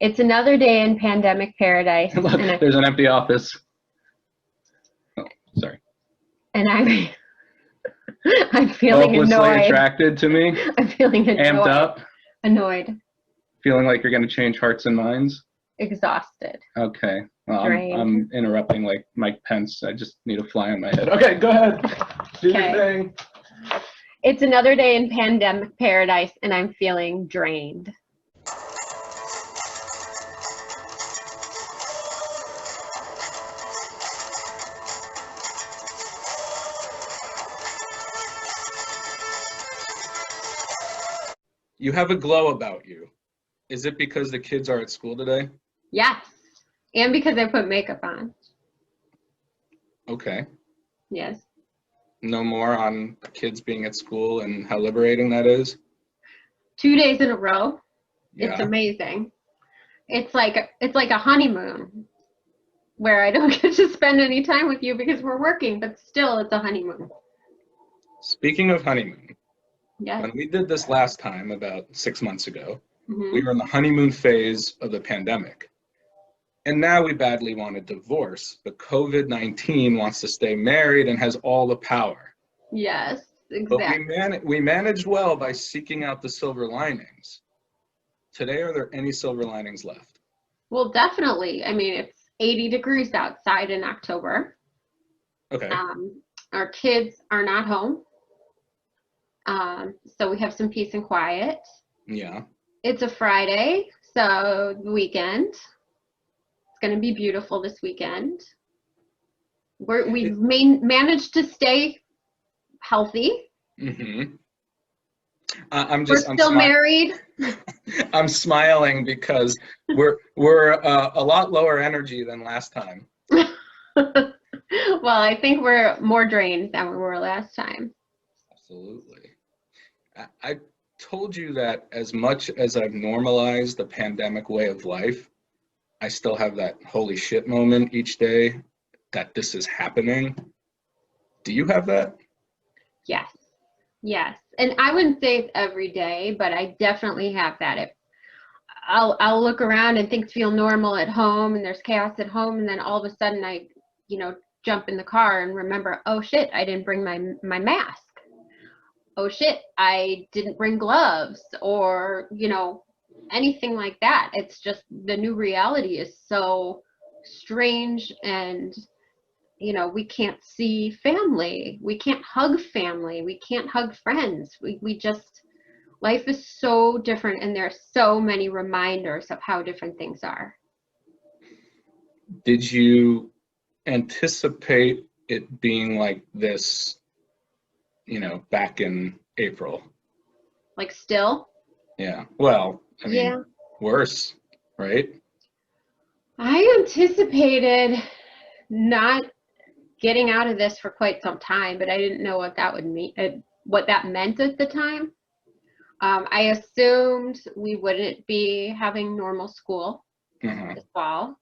It's another day in pandemic paradise. Look, there's an empty office. Oh, sorry. And I'm feeling Hopelessly annoyed. attracted to me. I'm feeling annoyed. Amped up. Annoyed. Feeling like you're going to change hearts and minds. Exhausted. Okay. Well, Drained. I'm interrupting like Mike Pence. I just need a fly on my head. Okay, go ahead. Do your thing. It's another day in pandemic paradise, and I'm feeling drained. You have a glow about you. Is it because the kids are at school today? Yes. And because I put makeup on. Okay. Yes. No more on kids being at school and how liberating that is? 2 days in a row. Yeah. It's amazing. It's like a honeymoon where I don't get to spend any time with you because we're working, but still it's a honeymoon. Speaking of honeymoon, yes. When we did this last time about 6 months ago, we were in the honeymoon phase of the pandemic. And now we badly want a divorce, but COVID-19 wants to stay married and has all the power. Yes, exactly. But we managed well by seeking out the silver linings. Today, are there any silver linings left? Well, definitely. I mean, it's 80 degrees outside in October. Okay. Our kids are not home. So we have some peace and quiet. Yeah. It's a Friday, so the weekend. It's going to be beautiful this weekend. We've managed to stay healthy. Mm-hmm. We're still married. I'm smiling because we're a lot lower energy than last time. Well, I think we're more drained than we were last time. Absolutely. I told you that as much as I've normalized the pandemic way of life, I still have that holy shit moment each day that this is happening. Do you have that? Yes. Yes. And I wouldn't say it's every day, but I definitely have that. I'll look around and things feel normal at home and there's chaos at home, and then all of a sudden I, jump in the car and remember, oh shit, I didn't bring my mask. Oh shit, I didn't bring gloves, or, anything like that. It's just the new reality is so strange, and we can't see family, we can't hug family, we can't hug friends. We just, life is so different, and there are so many reminders of how different things are. Did you anticipate it being like this, back in April? Like still? Yeah. Well, I mean, yeah. Worse, right? I anticipated not getting out of this for quite some time, but I didn't know what that would mean, what that meant at the time. I assumed we wouldn't be having normal school this fall,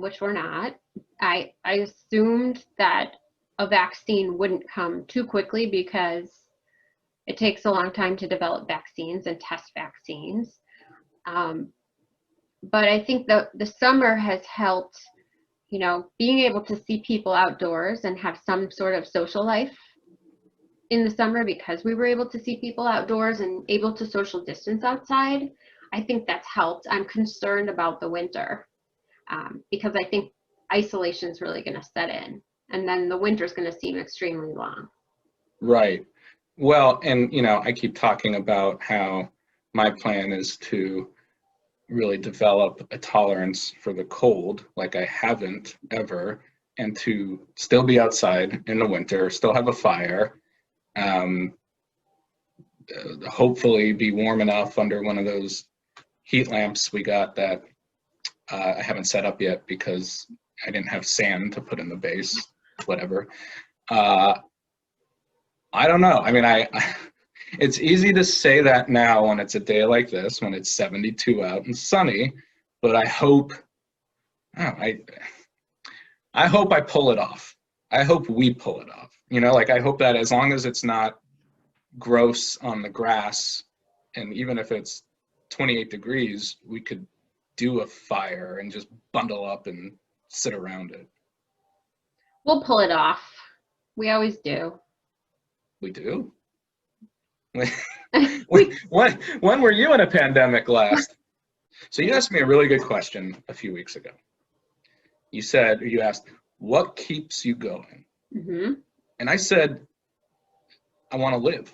which we're not. I assumed that a vaccine wouldn't come too quickly because it takes a long time to develop vaccines and test vaccines. But I think the summer has helped, being able to see people outdoors and have some sort of social life in the summer, because we were able to see people outdoors and able to social distance outside. I think that's helped. I'm concerned about the winter because I think isolation is really going to set in, and then the winter is going to seem extremely long. Right. Well, and I keep talking about how my plan is to really develop a tolerance for the cold like I haven't ever, and to still be outside in the winter, still have a fire, hopefully be warm enough under one of those heat lamps we got that I haven't set up yet because I didn't have sand to put in the base, whatever. I don't know. I mean, it's easy to say that now when it's a day like this, when it's 72 out and sunny, but I hope, I hope I pull it off. I hope we pull it off. I hope that as long as it's not gross on the grass, and even if it's 28 degrees, we could do a fire and just bundle up and sit around it. We'll pull it off. We always do. We do? When were you in a pandemic last? So you asked me a really good question a few weeks ago. You asked, what keeps you going? Mm-hmm. And I said, I want to live.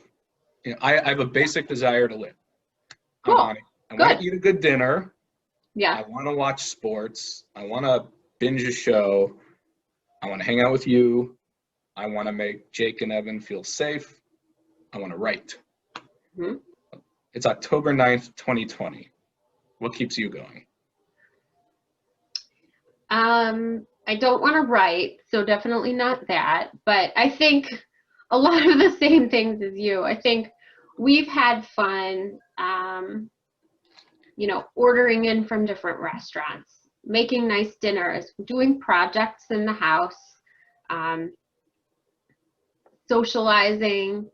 You know, I have a basic desire to live. Cool. I want to eat a good dinner. Yeah. I want to watch sports. I want to binge a show. I want to hang out with you. I want to make Jake and Evan feel safe. I want to write. Mm-hmm. It's October 9th, 2020. What keeps you going? I don't want to write, so definitely not that. But I think a lot of the same things as you. I think we've had fun, ordering in from different restaurants, making nice dinners, doing projects in the house, socializing,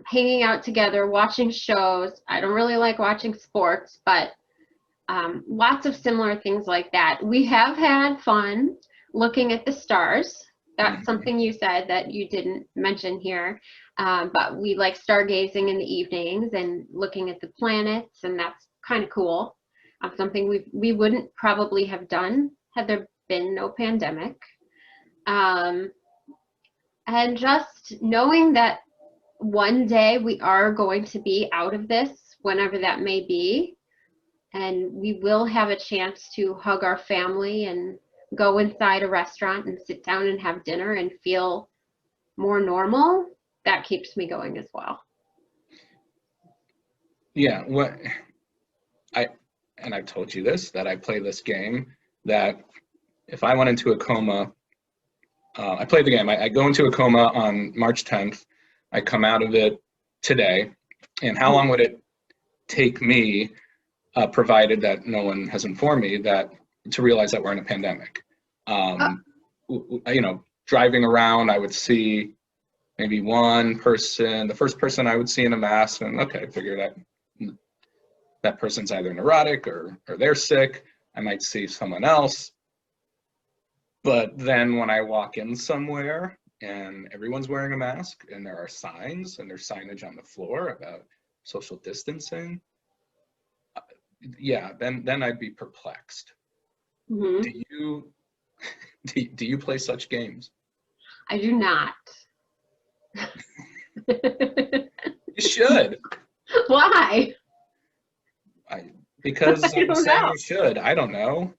hanging out together, watching shows. I don't really like watching sports, but lots of similar things like that. We have had fun looking at the stars. That's something you said that you didn't mention here, but we like stargazing in the evenings and looking at the planets, and that's kind of cool. Something we wouldn't probably have done had there been no pandemic. And just knowing that one day we are going to be out of this, whenever that may be, and we will have a chance to hug our family and go inside a restaurant and sit down and have dinner and feel more normal, that keeps me going as well. Yeah, I've told you this, that I play this game, that if I went into a coma, I play the game, I go into a coma on March 10th, I come out of it today, and how long would it take me, provided that no one has informed me, to realize that we're in a pandemic? Driving around, I would see maybe one person, the first person I would see in a mask, and okay, figure that person's either neurotic or they're sick. I might see someone else. But then when I walk in somewhere and everyone's wearing a mask and there are signs and there's signage on the floor about social distancing, then I'd be perplexed. Mm-hmm. Do you play such games? I do not. You should. Why? Because I'm saying you should. I don't know.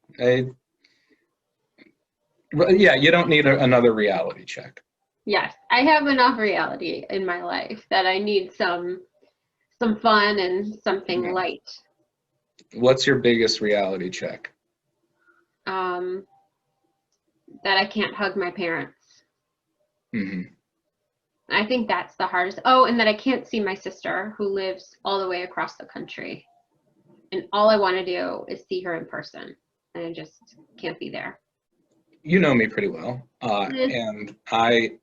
You don't need another reality check. Yes, I have enough reality in my life that I need some fun and something light. What's your biggest reality check? That I can't hug my parents. Mm-hmm. I think that's the hardest. Oh, and that I can't see my sister who lives all the way across the country. And all I want to do is see her in person. And I just can't be there. You know me pretty well. And I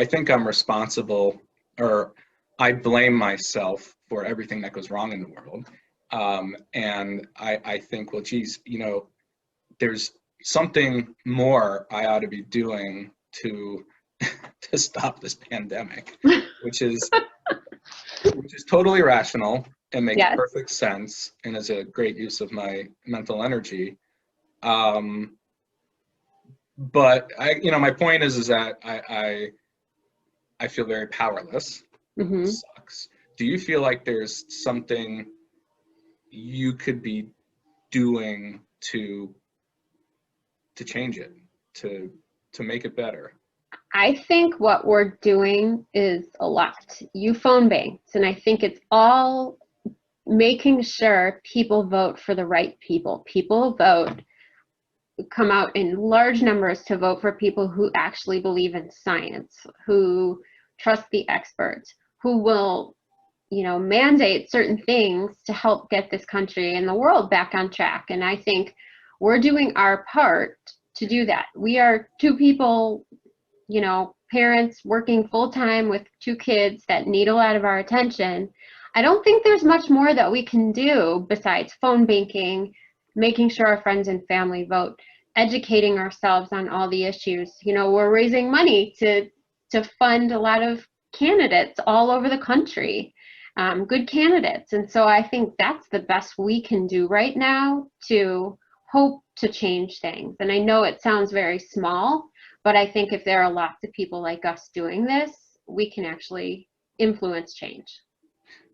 think I'm responsible, or I blame myself for everything that goes wrong in the world. And I think, well, geez, there's something more I ought to be doing to stop this pandemic, which is totally rational and makes perfect sense and is a great use of my mental energy. But my point is that I feel very powerless. Mm-hmm. It sucks. Do you feel like there's something you could be doing to change it, to make it better? I think what we're doing is a lot. You phone banked, and I think it's all making sure people vote for the right people. People come out in large numbers to vote for people who actually believe in science, who trust the experts, who will, mandate certain things to help get this country and the world back on track. And I think we're doing our part to do that. We are two people, parents working full time with two kids that need a lot of our attention. I don't think there's much more that we can do besides phone banking, making sure our friends and family vote, educating ourselves on all the issues. You know, we're raising money to fund a lot of candidates all over the country, good candidates. And so I think that's the best we can do right now to hope to change things. And I know it sounds very small, but I think if there are lots of people like us doing this, we can actually influence change.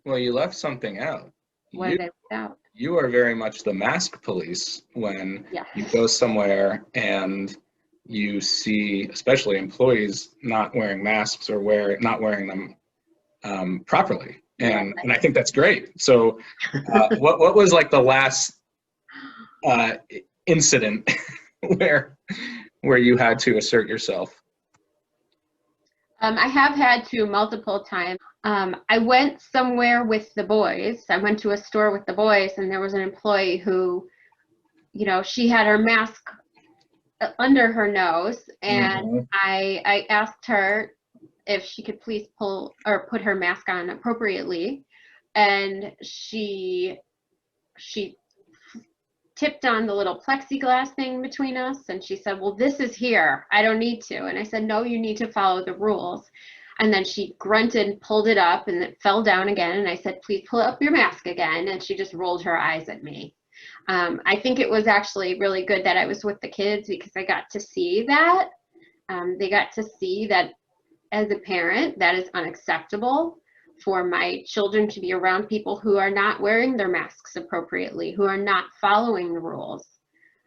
Well, you left something out. What did I leave out? You are very much the mask police when Yeah. you go somewhere and you see, especially employees, not wearing masks or not wearing them properly. And I think that's great. So what was like the last incident where you had to assert yourself? I have had to multiple times. I went somewhere with the boys. I went to a store with the boys, and there was an employee who, you know, she had her mask under her nose, and I asked her if she could please pull or put her mask on appropriately, and she tipped on the little plexiglass thing between us, and she said, well, this is here, I don't need to. And I said, no, you need to follow the rules. And then she grunted, pulled it up, and it fell down again. And I said, please pull up your mask again. And she just rolled her eyes at me. I think it was actually really good that I was with the kids, because I got to see that. They got to see that as a parent, that is unacceptable for my children to be around people who are not wearing their masks appropriately, who are not following the rules.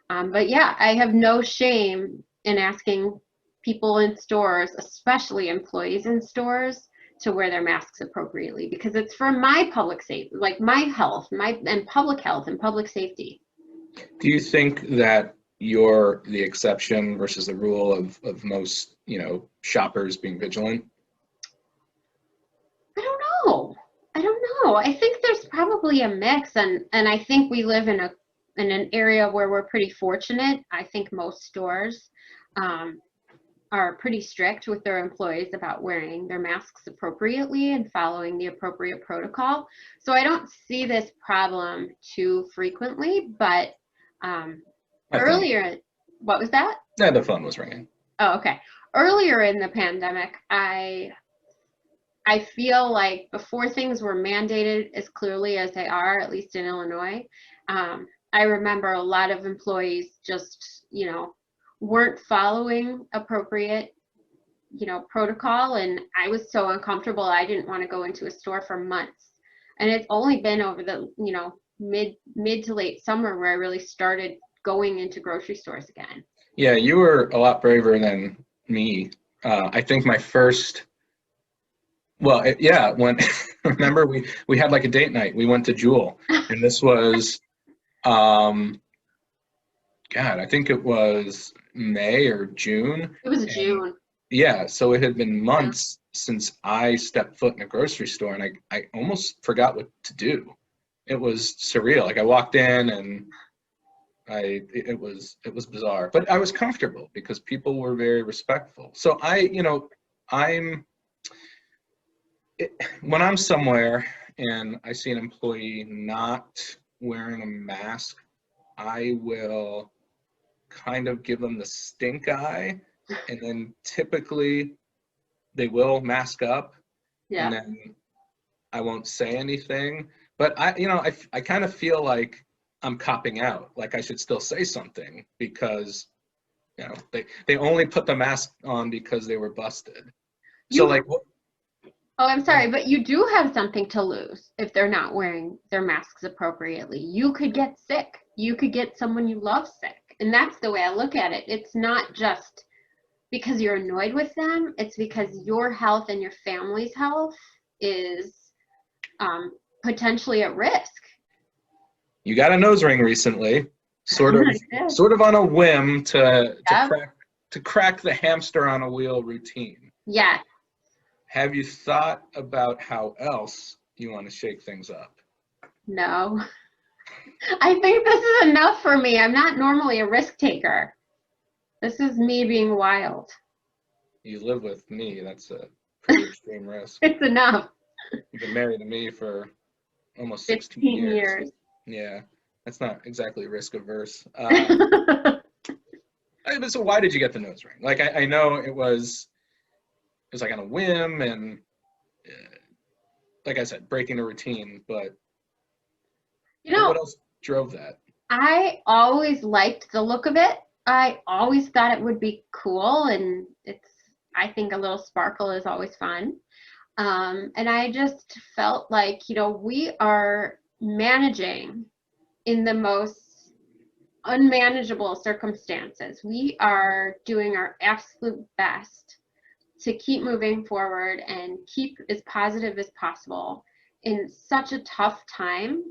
But yeah, I have no shame in asking people in stores, especially employees in stores, to wear their masks appropriately, because it's for my public safety, like my health, and public safety. Do you think that you're the exception versus the rule of most, you know, shoppers being vigilant? I don't know. I think there's probably a mix, and I think we live in an area where we're pretty fortunate. I think most stores are pretty strict with their employees about wearing their masks appropriately and following the appropriate protocol. So I don't see this problem too frequently, but earlier, what was that? Yeah, the phone was ringing. Oh, okay. Earlier in the pandemic, I feel like before things were mandated as clearly as they are, at least in Illinois, I remember a lot of employees just, you know, weren't following appropriate, you know, protocol, and I was so uncomfortable I didn't want to go into a store for months. And it's only been over the, you know, mid to late summer where I really started going into grocery stores again. Yeah, you were a lot braver than me. I think my first, well, when remember we had like a date night. We went to Jewel, and this was, God, I think it was May or June. It was June. Yeah, so it had been months since I stepped foot in a grocery store, and I almost forgot what to do. It was surreal. Like I walked in and it was bizarre, but I was comfortable because people were very respectful. So when I'm somewhere and I see an employee not wearing a mask, I will kind of give them the stink eye, and then typically they will mask up, and then I won't say anything. But I kind of feel like I'm copping out, like I should still say something, because you know they only put the mask on because they were busted. So like, oh, I'm sorry, but you do have something to lose if they're not wearing their masks appropriately. You could get sick. You could get someone you love sick. And that's the way I look at it. It's not just because you're annoyed with them. It's because your health and your family's health is potentially at risk. You got a nose ring recently, sort of on a whim to crack the hamster on a wheel routine. Yeah. Have you thought about how else you want to shake things up? No. I think this is enough for me. I'm not normally a risk taker. This is me being wild. You live with me. That's a pretty extreme risk. It's enough. You've been married to me for almost 16 15 years. years. Yeah, that's not exactly risk averse. So why did you get the nose ring? Like, I know it was like on a whim, and like I said, breaking the routine, but what else drove that? I always liked the look of it. I always thought it would be cool, and I think a little sparkle is always fun. And I just felt like, we are managing in the most unmanageable circumstances. We are doing our absolute best to keep moving forward and keep as positive as possible in such a tough time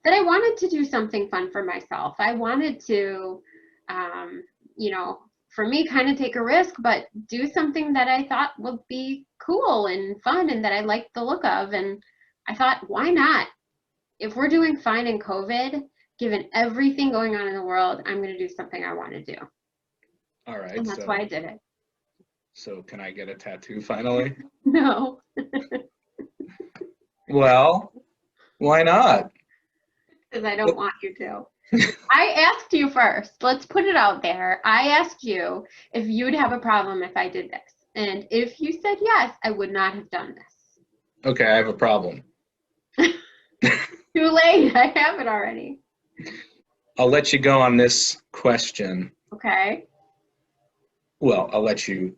that I wanted to do something fun for myself. I wanted to, for me, kind of take a risk, but do something that I thought would be cool and fun and that I liked the look of. And I thought, why not? If we're doing fine in COVID, given everything going on in the world, I'm going to do something I want to do. All right. And that's why I did it. So can I get a tattoo finally? No. Well, why not? Because I don't want you to. I asked you first. Let's put it out there. I asked you if you'd have a problem if I did this. And if you said yes, I would not have done this. Okay, I have a problem. Too late. I have it already. I'll let you go on this question. Okay. Well, I'll let you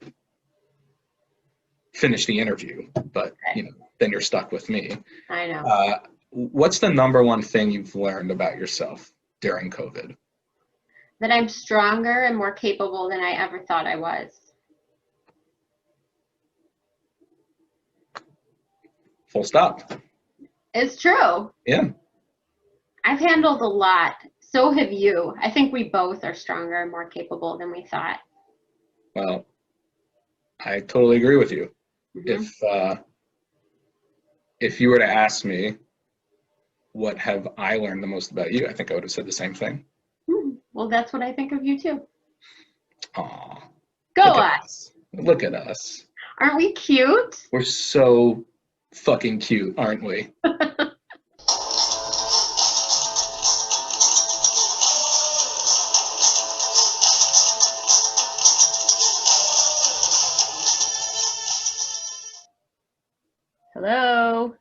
finish the interview, but Okay. Then you're stuck with me. I know. What's the number one thing you've learned about yourself during COVID? That I'm stronger and more capable than I ever thought I was. Full stop. It's true. Yeah. I've handled a lot. So have you. I think we both are stronger and more capable than we thought. Well, I totally agree with you. Mm-hmm. If you were to ask me, what have I learned the most about you, I think I would have said the same thing. Well, that's what I think of you too. Aw. Go us. Look at us. Aren't we cute? We're so fucking cute, aren't we? Hello.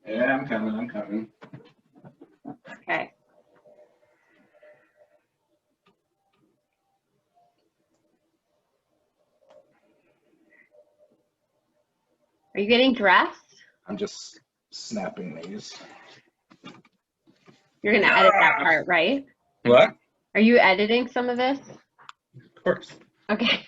Yeah, I'm coming. Okay. Are you getting dressed? I'm just snapping these. You're going to edit that part, right? What? Are you editing some of this? Of course. Okay.